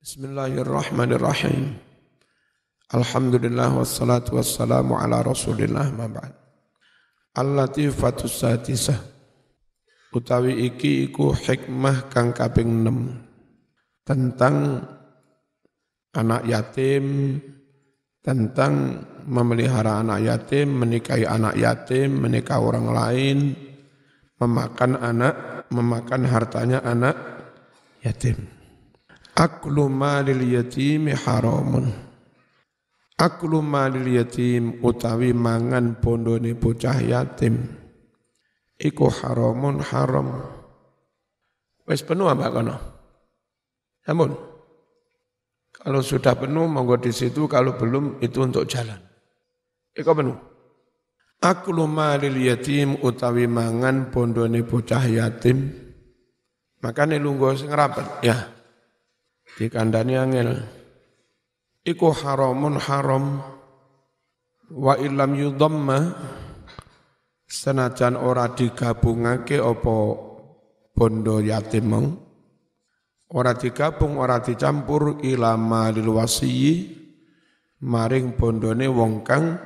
Bismillahirrahmanirrahim. Alhamdulillah wassalatu wassalamu ala Rasulillah ma ba'd. Al-latifatus sadisah. Utawi iki iku hikmah kang kaping 6 tentang anak yatim, tentang memelihara anak yatim, menikahi anak yatim, menikah orang lain, memakan hartanya anak yatim. Aklu malil yatimi haramun. Aklu malil yatim utawi mangan pondone bocah yatim iku haramun haram. Wis penuh apa kono? Sampun. Kalau sudah penuh monggo di situ, kalau belum itu untuk jalan. Iku penuh. Aklu malil yatim utawi mangan pondone bocah yatim. Makane lungguh sing rapet ya. Dikandani angel iku haramun haram wa illam yudhamma senajan ora digabungake apa bondo yatim mau ora digabung ora dicampur ila malil wasiyyi maring bondone wong kang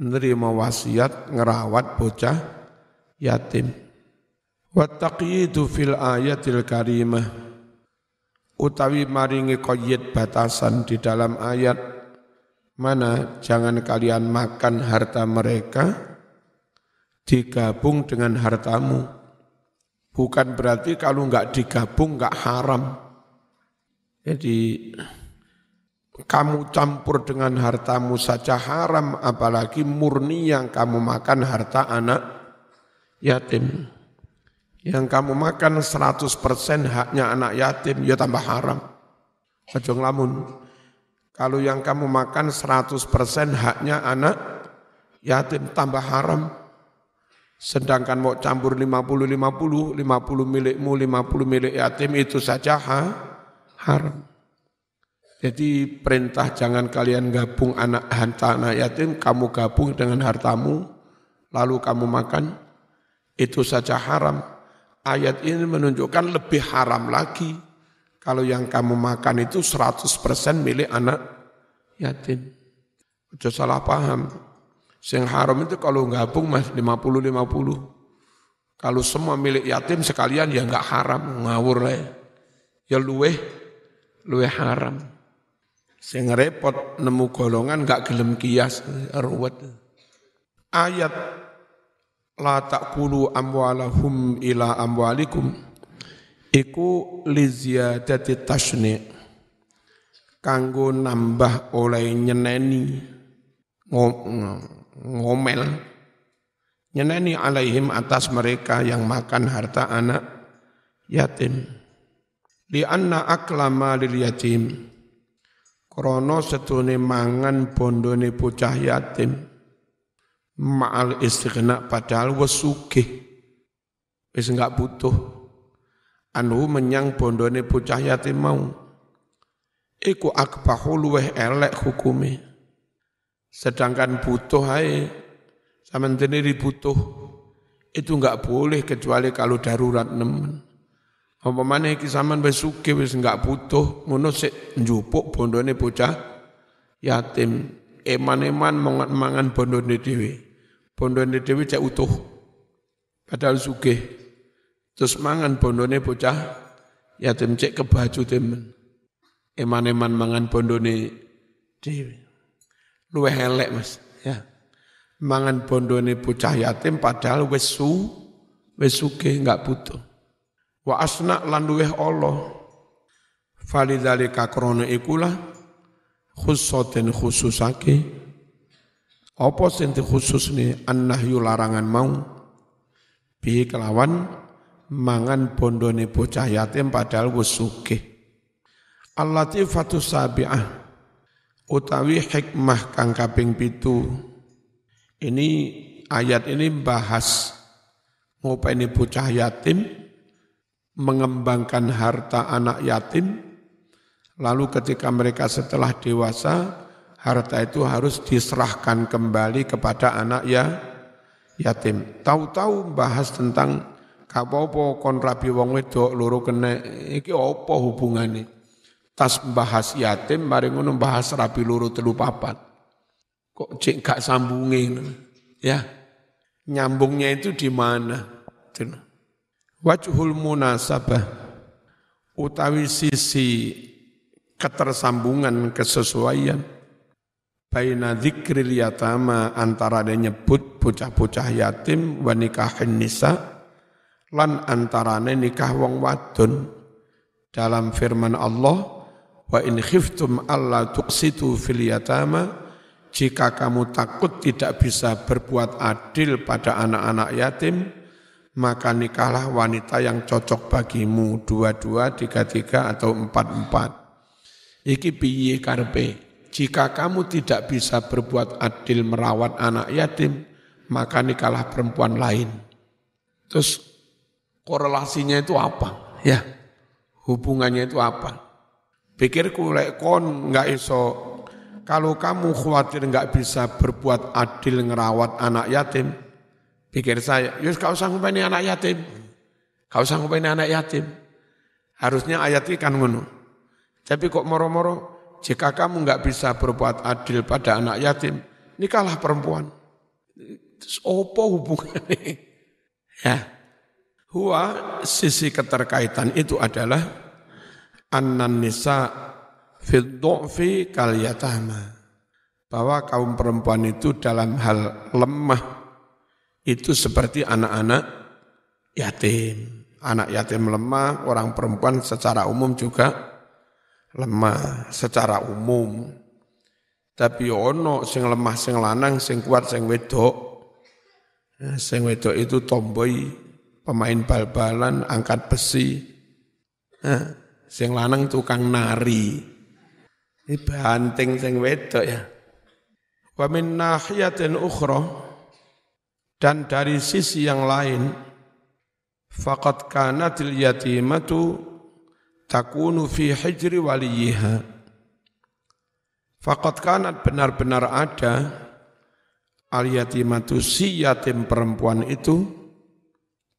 nrima wasiat ngerawat bocah yatim wa taqyidu fil ayatil karimah utawi maringi qayyid batasan di dalam ayat mana jangan kalian makan harta mereka digabung dengan hartamu. Bukan berarti kalau enggak digabung enggak haram. Jadi kamu campur dengan hartamu saja haram, apalagi murni yang kamu makan harta anak yatim. Yang kamu makan 100% haknya anak yatim, ya tambah haram. Aja nglamun. Kalau yang kamu makan 100% haknya anak yatim, tambah haram. Sedangkan mau campur 50-50, 50 milikmu, 50 milik yatim, itu saja haram. Jadi perintah jangan kalian gabung harta anak yatim, kamu gabung dengan hartamu, lalu kamu makan, itu saja haram. Ayat ini menunjukkan lebih haram lagi kalau yang kamu makan itu 100% milik anak yatim. Jangan salah paham. Yang haram itu kalau gabung mas 50-50. Kalau semua milik yatim sekalian ya enggak haram, ngawur lah. Ya luweh haram. Sing repot nemu golongan enggak gelem kias, ruwet. Ayat la ta'kulu amwalahum ila amwalikum iku li ziyadati tashni' kanggo nambah oleh nyeneni ngomel nyeneni alaihim atas mereka yang makan harta anak yatim li anna aklama lil yatim krana setune mangan bondone bocah yatim ma'al istighna padahal wis sugih wis enggak butuh anu menyang bondone bocah yatim mau iku akbahu luweh elek hukume sedangkan butuh ae sampeyan butuh itu enggak boleh kecuali kalau darurat nemen apa maneh iki sampean wis sugih wis enggak butuh ngono sik njupuk bondone bocah yatim eman-eman mangan bondone dhewe. Bondone dhewe cek utuh. Padahal sugih. Terus mangan bondone bocah yatim cek kebaju temen. Eman-eman mangan bondone dhewe. Luwih elek Mas, ya. Mangan bondone bocah yatim padahal wis sugih enggak butuh. Wa asna lan luwih Allah. Falidzalika krana ikulah khususaten khususake apa sing dikhususne annahyu larangan mau bi kelawan mangan bondone bocah yatim padahal wis sugih. Al-latifatu sabi'ah utawi hikmah kang kaping 7. Ini ayat ini bahas ngopeni bocah yatim mengembangkan harta anak yatim. Lalu ketika mereka setelah dewasa, harta itu harus diserahkan kembali kepada anak yatim. Tahu-tahu bahas tentang kapopo kon rabi wong wedok loro kena iki apa hubungane? tas bahas yatim, mari ngono bahas rabi loro telu papat. Kok cek gak sambungin, ya nyambungnya itu di mana? Wajhul munasabah utawi sisi ketersambungan kesesuaian baina dzikril yatama antara nyebut bocah-bocah yatim wa nikahin nisa lan antarane nikah wong wadon dalam firman Allah wa in khiftum alla tuqsitu fil yatama jika kamu takut tidak bisa berbuat adil pada anak-anak yatim maka nikahlah wanita yang cocok bagimu 22, 33 atau 44. Iki piye karepe? Jika kamu tidak bisa berbuat adil merawat anak yatim, maka nikahlah perempuan lain. Terus korelasinya itu apa? Ya, hubungannya itu apa? Pikirku lek kon enggak iso, kalau kamu khawatir enggak bisa berbuat adil ngerawat anak yatim, pikir saya, yus kau usah ngupeni anak yatim. Kau usah ngupeni anak yatim. Harusnya ayat ini kan ngono. Tapi kok moro-moro, jika kamu enggak bisa berbuat adil pada anak yatim, nikahlah perempuan. Terus apa hubungannya? Ya. Huwa sisi keterkaitan itu adalah annan nisa fid du'fi kal yatama. Bahwa kaum perempuan itu dalam hal lemah itu seperti anak-anak yatim. Anak yatim lemah, orang perempuan secara umum juga lemah secara umum. Tapi ono sing lemah sing lanang, sing kuat sing wedok. Sing wedok itu tomboy, pemain bal-balan, angkat besi. Sing lanang tukang nari. Ini banting sing wedok ya. Wa min nahiyatin ukhra, dan dari sisi yang lain, faqad kanatil yatimatu takunu fi hijri waliyiha. Faqad kanat benar-benar ada al yatimatu si yatim perempuan itu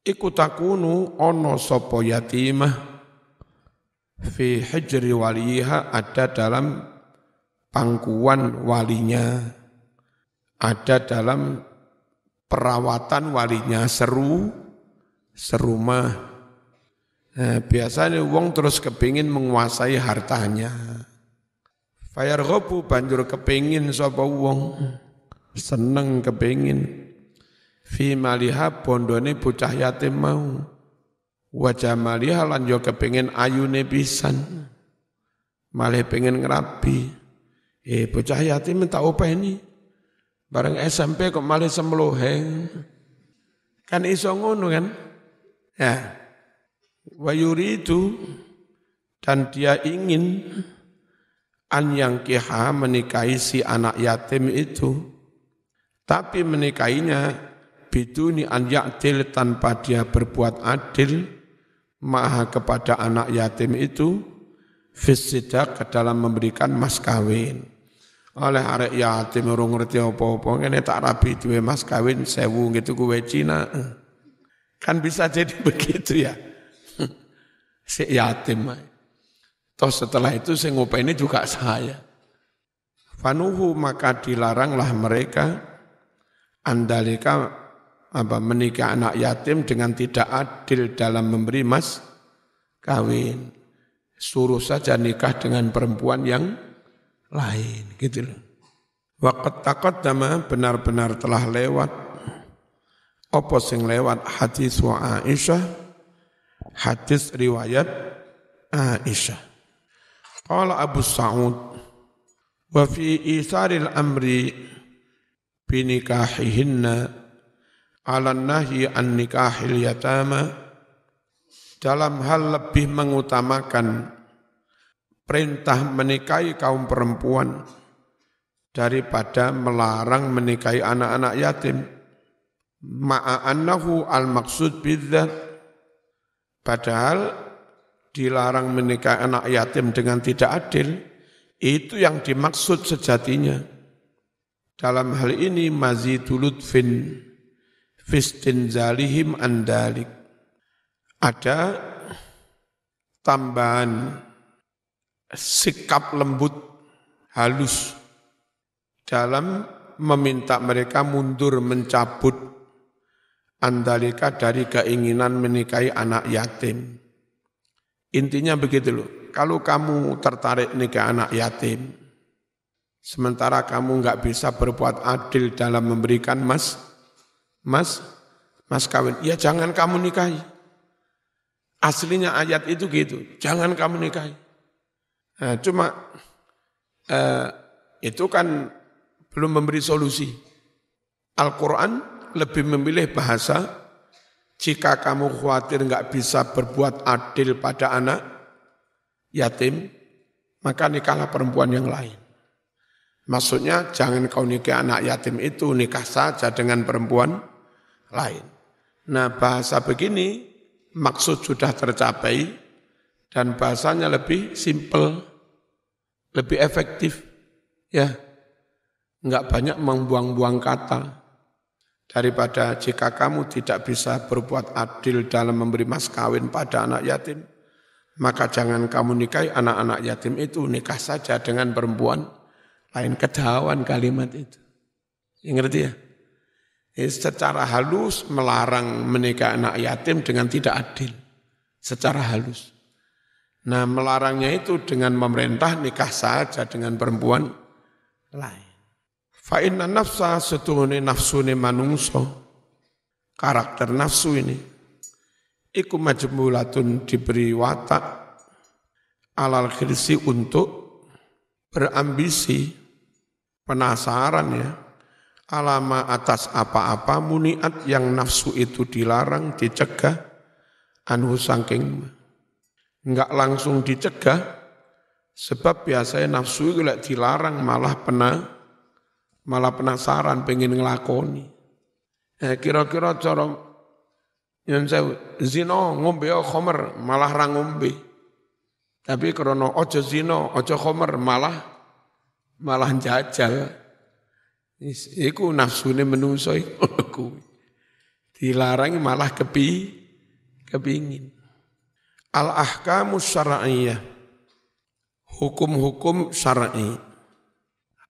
iku takunu ono sopo yatimah fi hijri waliyiha ada dalam pangkuan walinya, ada dalam perawatan walinya, serumah. Nah, biasanya wong terus kepingin menguasai hartanya. Fayarghabu banjur kepingin sapa wong, seneng kepingin fi maliha bondone bocah yatim mau. Wa jamaliha lan yo kepingin ayune pisan. Malih pengen ngerabi. Bocah yatim tak openi. Bareng SMP kok malih semloheng. Kan iso ngono kan? Ya. Wa yuridu, dan dia ingin an yang kiha menikahi si anak yatim itu, tapi menikahinya biduni an ya'dil tanpa dia berbuat adil maha kepada anak yatim itu fisidak ke dalam memberikan mas kawin. Oleh arek yatim urung ngerti apa-apa ngene tak rabi duwe mas kawin 1000 gitu kuwe Cina. Kan bisa jadi begitu ya. Si yatim. Toh setelah itu sing ngopeni juga saya. Fanuhu maka dilaranglah mereka andalika menikah anak yatim dengan tidak adil dalam memberi mas kawin. Suruh saja nikah dengan perempuan yang lain, gitu loh. Waqat taqaddama benar-benar telah lewat. Apa sing lewat hadis wa Aisyah, hadis riwayat Aisyah. Qala Abu Sa'ud wa fi isaril amri binikahihinna ala nahyi an nikahil yatama, dalam hal lebih mengutamakan perintah menikahi kaum perempuan daripada melarang menikahi anak-anak yatim. Ma'annahu al-maksud bidzat, padahal dilarang menikahi anak yatim dengan tidak adil, itu yang dimaksud sejatinya. Dalam hal ini mazidul lutfin fistinzalihim andalik, ada tambahan sikap lembut, halus dalam meminta mereka mundur mencabut andalika dari keinginan menikahi anak yatim. Intinya begitu loh. Kalau kamu tertarik nikah anak yatim, sementara kamu enggak bisa berbuat adil dalam memberikan mas kawin, ya jangan kamu nikahi. Aslinya ayat itu gitu, jangan kamu nikahi. Nah, cuma itu kan belum memberi solusi. Al-Quran lebih memilih bahasa, jika kamu khawatir enggak bisa berbuat adil pada anak yatim, maka nikahlah perempuan yang lain. Maksudnya jangan kau nikah anak yatim itu, nikah saja dengan perempuan lain. Nah bahasa begini maksud sudah tercapai dan bahasanya lebih simpel, lebih efektif. Ya, enggak banyak membuang-buang kata. Daripada jika kamu tidak bisa berbuat adil dalam memberi mas kawin pada anak yatim, maka jangan kamu nikahi anak-anak yatim itu, nikah saja dengan perempuan lain. Kedawan kalimat itu. Ngerti ya? Secara halus melarang menikah anak yatim dengan tidak adil. Secara halus. Nah melarangnya itu dengan memerintah nikah saja dengan perempuan lain. Fa inna nafsa setuhune nafsune manungso, karakter nafsu ini iku majmulatun, diberi watak alal khirsi, untuk berambisi, penasaran ya, alama atas apa-apa muniat yang nafsu itu dilarang, dicegah, anhu saking, enggak langsung dicegah, sebab biasanya nafsu itu dilarang malah penasaran, pengen ngelakoni. Kira-kira cara yang saya zina ngombe khomer malah ra ngombe. Tapi karena ojo zina, ojo khomer malah jajal. Iku nafsune menungso iku. Dilarang malah kepingin. Al-ahkamus syar'iyyah. Hukum-hukum syar'i.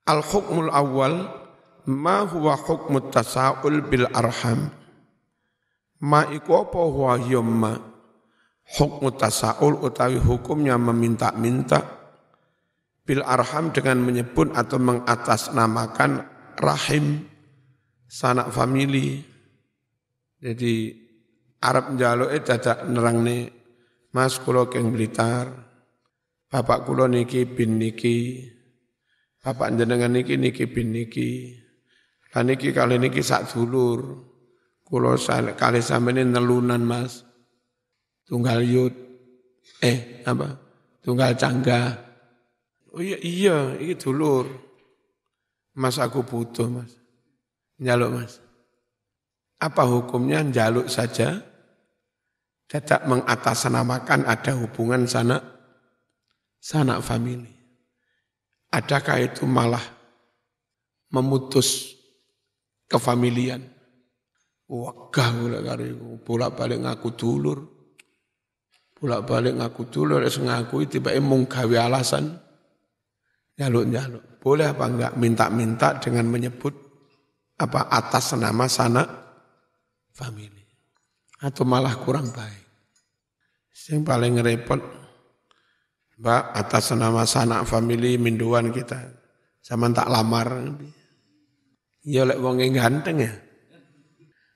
Al-hukmul awal ma huwa hukmut tasa'ul bil arham. Ma iku apa huwa yumma hukmut tasa'ul, utawi hukumnya meminta-minta, bil arham dengan menyebut atau mengatasnamakan rahim, sanak famili. Jadi Arab njaluke dadak nerangne, Mas kula keng Blitar, bapak kula niki bin niki, bapak jenengan niki bin niki. Lah niki kali niki sak dulur. Kula kali sampeyan nelunan Mas. Tunggal yud. Tunggal cangga. Oh iya, iki dulur. Mas aku butuh Mas. Njaluk Mas. Apa hukumnya njaluk saja? Tidak mengatasnamakan ada hubungan sanak famili. Adakah itu malah memutus kefamilian? Wagah bolak-balik ngaku dulur. Bolak-balik ngaku dulur, ngaku tiba-tiba mung gawe alasan njaluk-njaluk. Boleh apa enggak minta-minta dengan menyebut apa atas nama sanak famili? Atau malah kurang baik? Yang paling repot, Mbak, atas nama sanak famili minduan kita. Zaman tak lamar. Ya lek wong ganteng ya.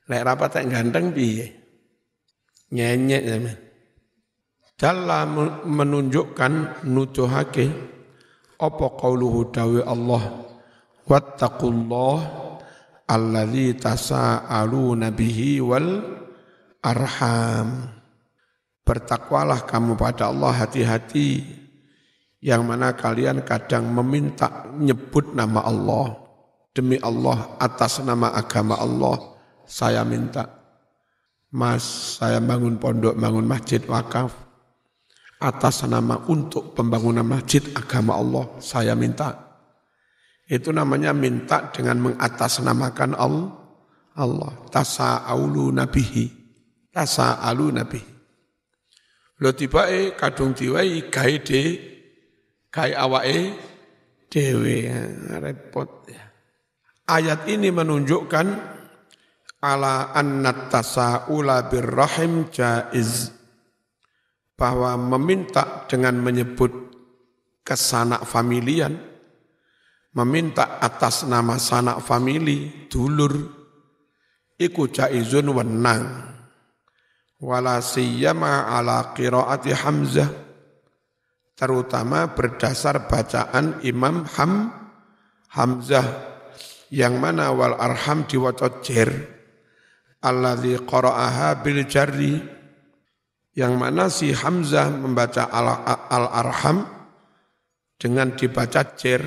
Lek rapat tak ganteng piye? Nyenyek zaman. Dalam menunjukkan nuduhake apa qauluhu dawi Allah, wattaqullah alladzi tasaaluna bihi wal arham. Bertakwalah kamu pada Allah, hati-hati, yang mana kalian kadang meminta nyebut nama Allah. Demi Allah, atas nama agama Allah, saya minta. Mas, saya bangun pondok, bangun masjid wakaf. Atas nama untuk pembangunan masjid agama Allah, saya minta. Itu namanya minta dengan mengatasnamakan Allah. Tasa'alu nabihi. Tasa'alu nabihi. Lo tibae kadung diwai gawe Kayak awake dhewe repot ya. Ayat ini menunjukkan ala anna tasa'ula birrahim jaiz, bahwa meminta dengan menyebut kesanak familian, meminta atas nama sanak famili, dulur, iku jaizun wenang. Wala siyama ala qiraati Hamzah, terutama berdasar bacaan Imam Hamzah, yang mana wal arham diwaca jer, alladzi qara'aha bil jarri, yang mana si Hamzah membaca al arham dengan dibaca jer,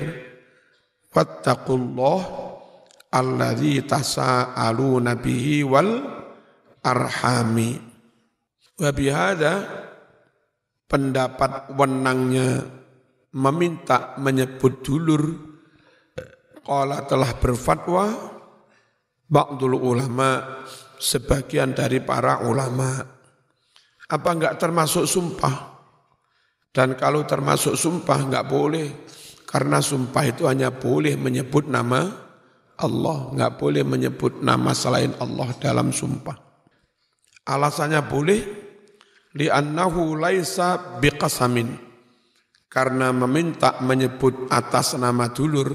wattaqullah alladzi tasaaluna bihi wal arhami. Wa bihadza, pendapat wenangnya meminta menyebut dulur, qala telah berfatwa ba'dul ulama, sebagian dari para ulama. Apa enggak termasuk sumpah? Dan kalau termasuk sumpah enggak boleh, karena sumpah itu hanya boleh menyebut nama Allah, enggak boleh menyebut nama selain Allah dalam sumpah. Alasannya boleh, li'annahu laisa biqasamin, karena meminta menyebut atas nama dulur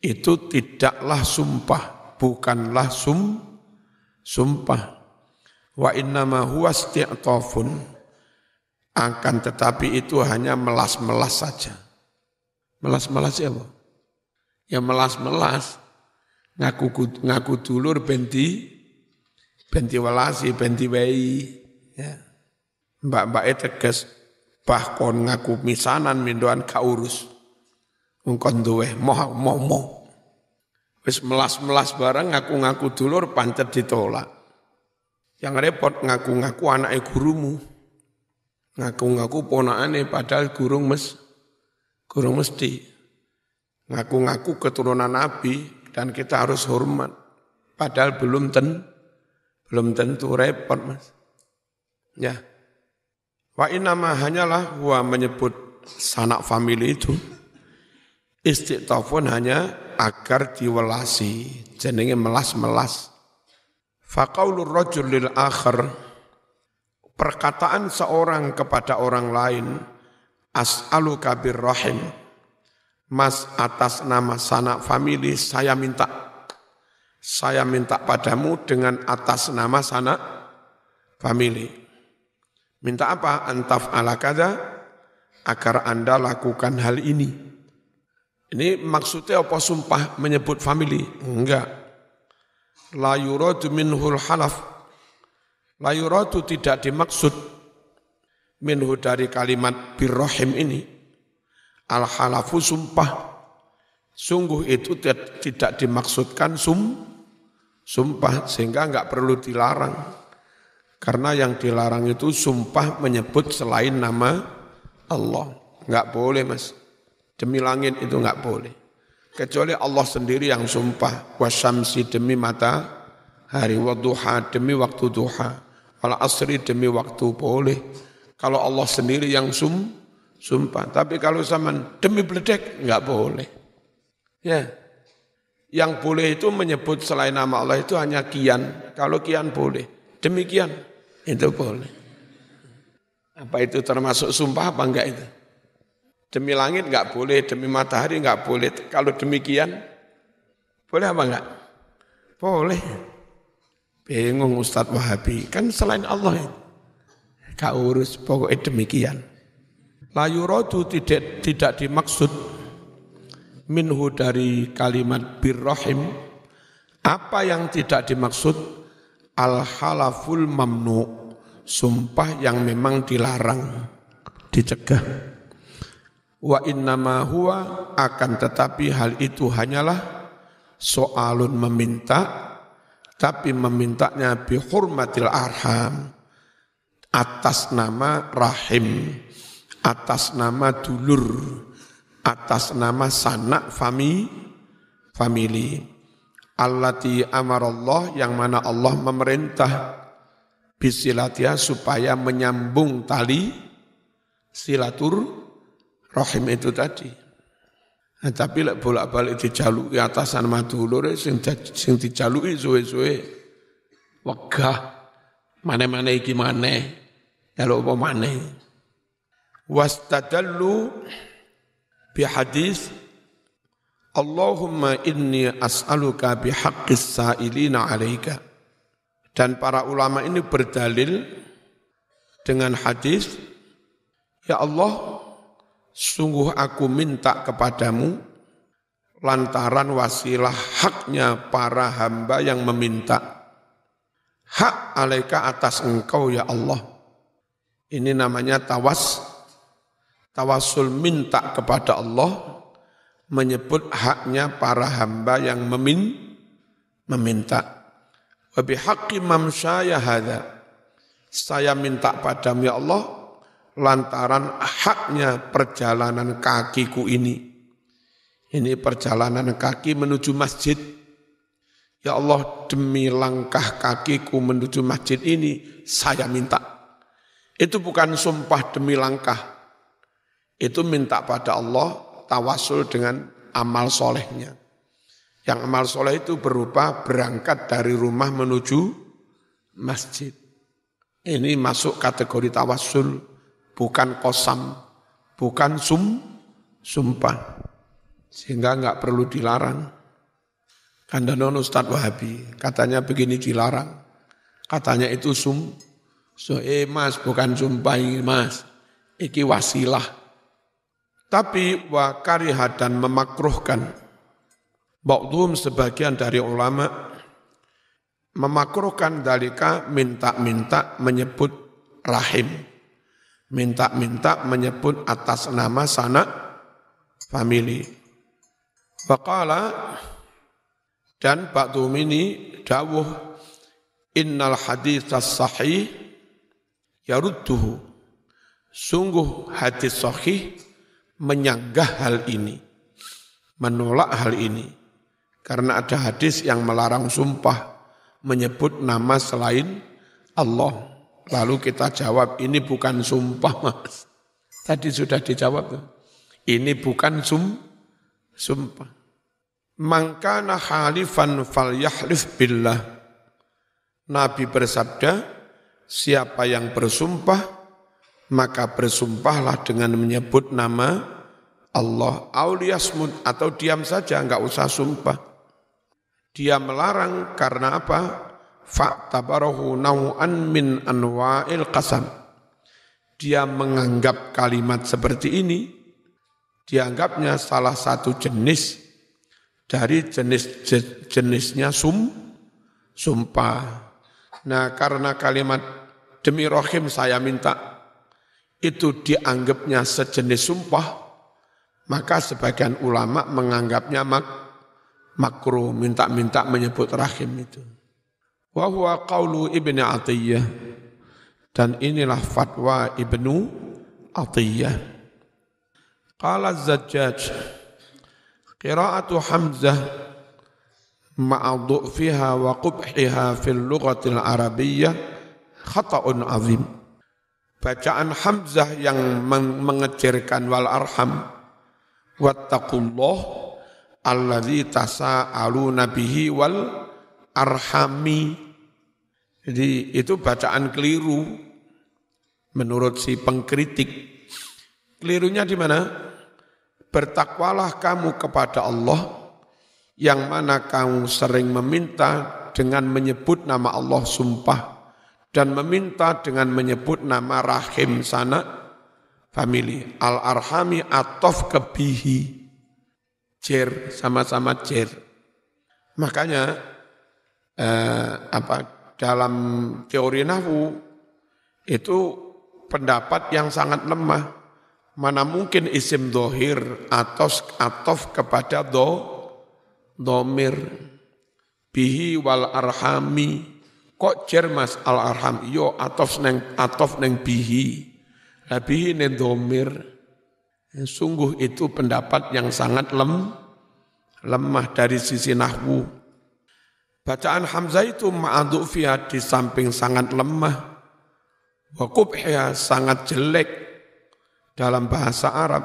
itu tidaklah sumpah, bukanlah sumpah. Wa innama huwa isti'tafun, akan tetapi itu hanya melas-melas saja. Melas-melas ya, ya melas-melas, ngaku dulur benti welasi, benti wei, ya. Mbak-mbake tegas, bahkon ngaku misanan mindoan ka urus. Ngkon duwe moh. Wis melas-melas barang ngaku-ngaku dulur pancet ditolak. Yang repot ngaku-ngaku anake gurumu. Ngaku-ngaku ponakane padahal gurung mesti. Ngaku-ngaku keturunan Nabi dan kita harus hormat. Padahal belum tentu, repot Mas. Ya. Wa inama hanyalah huwa menyebut sanak famili itu. Istiqtafun hanya agar diwelasi, jenenge melas-melas. Faqaulur rajul lil akhar, perkataan seorang kepada orang lain, as'aluka birrahim, Mas atas nama sanak famili saya minta padamu dengan atas nama sanak famili. Minta apa? Antaf ala kada, agar Anda lakukan hal ini. Ini maksudnya apa sumpah menyebut famili? Enggak. La yuradu minhul halaf. La yuradu tidak dimaksud minhu dari kalimat birrahim ini. Al-halafu sumpah. Sungguh itu tidak dimaksudkan sumpah, sehingga enggak perlu dilarang. Karena yang dilarang itu sumpah menyebut selain nama Allah. Enggak boleh Mas. Demi langit itu enggak boleh. Kecuali Allah sendiri yang sumpah. Wasyamsi demi matahari, wadduha demi waktu duha, wal asri demi waktu boleh. Kalau Allah sendiri yang sumpah. Tapi kalau zaman demi bledek enggak boleh. Ya. Yang boleh itu menyebut selain nama Allah itu hanya kian. Kalau kian boleh. Demikian itu boleh. Apa itu termasuk sumpah apa enggak itu? Demi langit enggak boleh, demi matahari enggak boleh. Kalau demikian, boleh apa enggak? Boleh. Bingung Ustadz Wahabi, kan selain Allah itu. Enggak urus, pokoknya demikian. La yuradu tidak dimaksud minhu dari kalimat birrahim. Apa yang tidak dimaksud? Al-halaful mamnu, sumpah yang memang dilarang, dicegah. Wa innama huwa, akan tetapi hal itu hanyalah soalun meminta, tapi memintanya bihurmatil arham, atas nama rahim, atas nama dulur, atas nama sanak famili. Allati amarallah, yang mana Allah memerintah bisilatiha supaya menyambung tali rahim itu tadi. Nah, tapi lek bolak-balik dijaluki atasan madulur sing dijaluki suwe-suwe wegah mane-mane iki maneh. Kalau apa maneh. Wastadallu bi hadis Allahumma inni as'aluka bihaqqis sa'ilina 'alaika. Dan para ulama ini berdalil dengan hadis, ya Allah, sungguh aku minta kepadamu lantaran wasilah haknya para hamba yang meminta. Hak 'alaika atas engkau ya Allah. Ini namanya tawassul minta kepada Allah, menyebut haknya para hamba yang meminta. Wa bihaqqi mamsyaya hadza. Saya minta padamu ya Allah lantaran haknya perjalanan kakiku ini. Ini perjalanan kaki menuju masjid. Ya Allah, demi langkah kakiku menuju masjid ini saya minta. Itu bukan sumpah demi langkah. Itu minta pada Allah tawasul dengan amal solehnya. Yang amal soleh itu berupa berangkat dari rumah menuju masjid. Ini masuk kategori tawasul, bukan qasam, bukan sumpah. Sehingga enggak perlu dilarang. Kandanon Ustadz Wahabi, katanya begini dilarang. Katanya itu mas bukan sumpah ini mas, iki wasilah. Tapi wa kariha dan memakruhkan. Ba'dhum sebagian dari ulama memakruhkan dalika minta-minta menyebut rahim. Minta-minta menyebut atas nama sanak famili. Waqala dan ba'dhum ini dawuh innal hadits sahih yarudduhu. Sungguh hadis sahih menyanggah hal ini, menolak hal ini. Karena ada hadis yang melarang sumpah, menyebut nama selain Allah. Lalu kita jawab, ini bukan sumpah mas. Tadi sudah dijawab. Ini bukan sumpah. Mangkana halifan falyahlif billah. Nabi bersabda, siapa yang bersumpah, maka bersumpahlah dengan menyebut nama Allah. Auliyasmud atau diam saja, enggak usah sumpah. Dia melarang karena apa? Fa'tabarahu naw'an min anwa'il qasam. Dia menganggap kalimat seperti ini, dianggapnya salah satu jenis dari jenisnya sumpah. Nah, karena kalimat demi rahim saya minta, itu dianggapnya sejenis sumpah, maka sebagian ulama menganggapnya makruh, minta-minta menyebut rahim itu. Wa huwa qaulu Ibnu Athiyyah, dan inilah fatwa Ibnu Athiyyah. Qala Az-Zajjaj, qira'atu Hamzah ma'a dhu'fiha wa qubhiha fil lughatil arabiyyah khata'un 'azim. Bacaan Hamzah yang mengejirkan wal arham wattaqullah allazi tasa'aluna bihi wal arhami. Jadi itu bacaan keliru menurut si pengkritik. Kelirunya di mana? Bertakwalah kamu kepada Allah yang mana kamu sering meminta dengan menyebut nama Allah sumpah, dan meminta dengan menyebut nama rahim sanak famili. Al-arhami atof kebihi. Jer, sama-sama jer. Makanya dalam teori nahwu itu pendapat yang sangat lemah. Mana mungkin isim dohir atof kepada domir. Bihi wal arhami. Kok jer mas al-arham? Yo atof neng bihi. Lah bihi neng domir. Sungguh itu pendapat yang sangat lemah dari sisi nahwu. Bacaan Hamzah itu ma'adhu'fiyah di samping sangat lemah. Wa qubhiyah sangat jelek dalam bahasa Arab.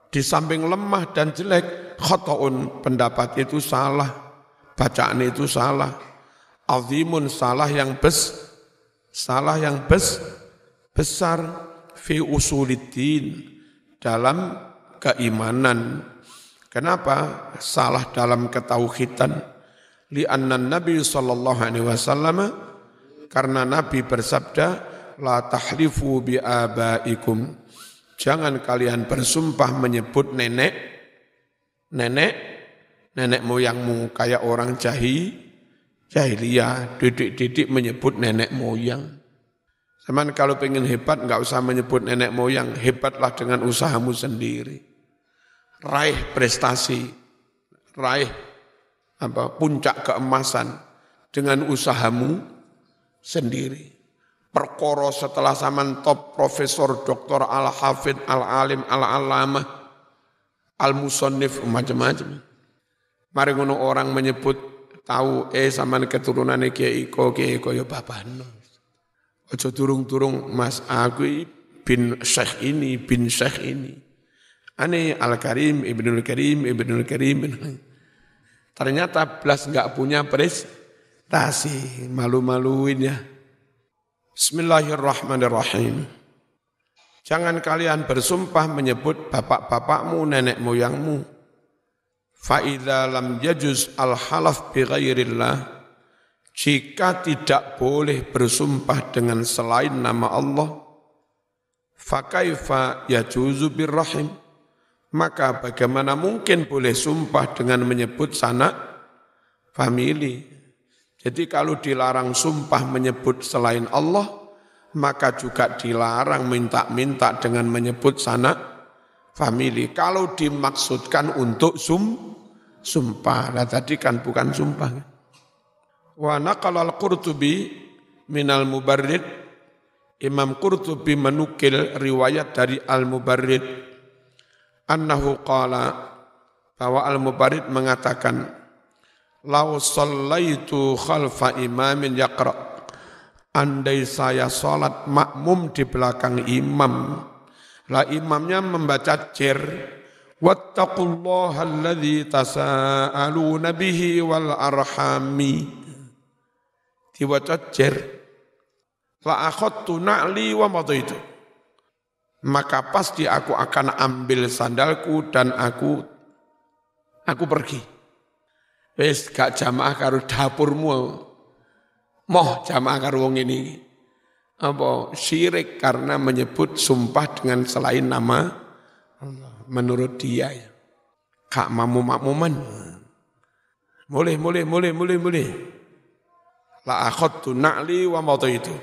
di samping lemah dan jelek, khata'un, pendapat itu salah, bacaan itu salah, azimun, salah yang besar, fi usuliddin, dalam keimanan. Kenapa salah dalam ketauhidan? Li'anna Nabi sallallahu alaihi wasallam, karena Nabi bersabda, la tahlifu bi abaikum, jangan kalian bersumpah menyebut nenek moyangmu, kayak orang jahiliyah, didik menyebut nenek moyang. Cuman kalau pengen hebat enggak usah menyebut nenek moyang, hebatlah dengan usahamu sendiri. Raih prestasi, raih puncak keemasan dengan usahamu sendiri. Perkara setelah zaman top profesor, doktor, al-hafidh, al-alim, al-alamah, al-musannif, macam-macam. Mari ngono orang menyebut tahu zaman keturunan kiai iko ya babano. Ojo turung-turung Mas aku bin Syekh ini. Ane Al-Karim, Ibnul Karim. Ternyata belas enggak punya prestasi, malu-maluin ya. Bismillahirrahmanirrahim. Jangan kalian bersumpah menyebut bapak-bapakmu, nenek moyangmu. Fa idza lam yajuz al-halaf bi ghairillah, jika tidak boleh bersumpah dengan selain nama Allah, fa kaifa yajuzu birrahim, maka bagaimana mungkin boleh sumpah dengan menyebut sanak famili. Jadi kalau dilarang sumpah menyebut selain Allah, maka juga dilarang minta-minta dengan menyebut sanak famili. Kalau dimaksudkan untuk sumpah, nah tadi kan bukan sumpah. Wa naqala al-Qurtubi minal Mubarrid, Imam Qurtubi menukil riwayat dari Al-Mubarrid, annahu qala, bahwa Al-Mubarrid mengatakan, lau sallaitu khalfa imamin yaqra, andai saya salat makmum di belakang imam, lah imamnya membaca jer, wattaqullaha alladzi tasaaluna bihi wal arhami, diwaca jer, la akhadtu na'li wa madaitu, maka pasti aku akan ambil sandalku dan aku pergi. Wis gak jamaah karo dapurmu. Moh jamaah karo wong ini. Apa syirik karena menyebut sumpah dengan selain nama Allah. Menurut dia ya. Kak makmuman. Boleh. La akhadtu na'li wa madaitu.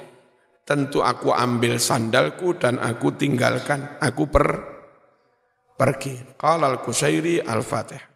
Tentu aku ambil sandalku dan aku tinggalkan. Aku pergi. Qala al-Qusairi al-Fatih.